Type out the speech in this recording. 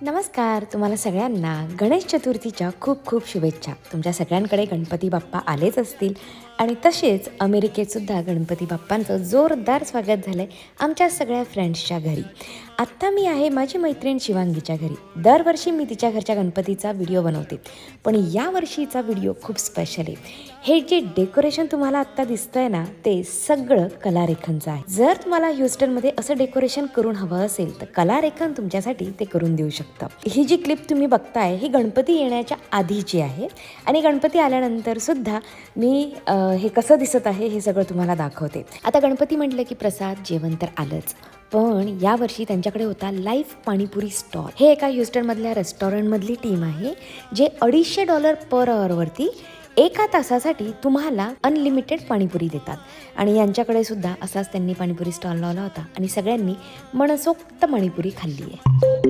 नमस्कार. तुम्हाला सगळ्यांना गणेश चतुर्थीच्या खूप खूप शुभेच्छा. तुमच्या सगळ्यांकडे गणपती बाप्पा आलेच असतील आणि तसेच अमेरिकेतसुद्धा गणपती बाप्पांचं जोरदार स्वागत झालं आहे आमच्या सगळ्या फ्रेंड्सच्या घरी. आत्ता मी आहे माझी मैत्रीण शिवांगीच्या घरी. दरवर्षी मी तिच्या घरच्या गणपतीचा व्हिडिओ बनवते, पण यावर्षीचा व्हिडिओ खूप स्पेशल आहे. हे जे डेकोरेशन तुम्हाला आत्ता दिसतंय ना, ते सगळं कलारेखनचं आहे. जर तुम्हाला ह्युस्टनमध्ये असं डेकोरेशन करून हवं असेल तर कलारेखन तुमच्यासाठी ते करून देऊ शकतं. ही जी क्लिप तुम्ही बघताय ही गणपती येण्याच्या आधीची आहे आणि गणपती आल्यानंतर सुद्धा मी हे कसं दिसत आहे हे सगळं तुम्हाला दाखवते. आता गणपती म्हटलं की प्रसाद जेवण तर आलंच, पण यावर्षी त्यांच्याकडे होता लाईव्ह पाणीपुरी स्टॉल. हे एका ह्युस्टनमधल्या रेस्टॉरंटमधली टीम आहे जे $250 पर आवरवरती एका तासासाठी तुम्हाला अनलिमिटेड पाणीपुरी देतात. आणि यांच्याकडे सुद्धा असाच त्यांनी पाणीपुरी स्टॉल लावला होता आणि सगळ्यांनी मनसोक्त पाणीपुरी खाल्ली आहे.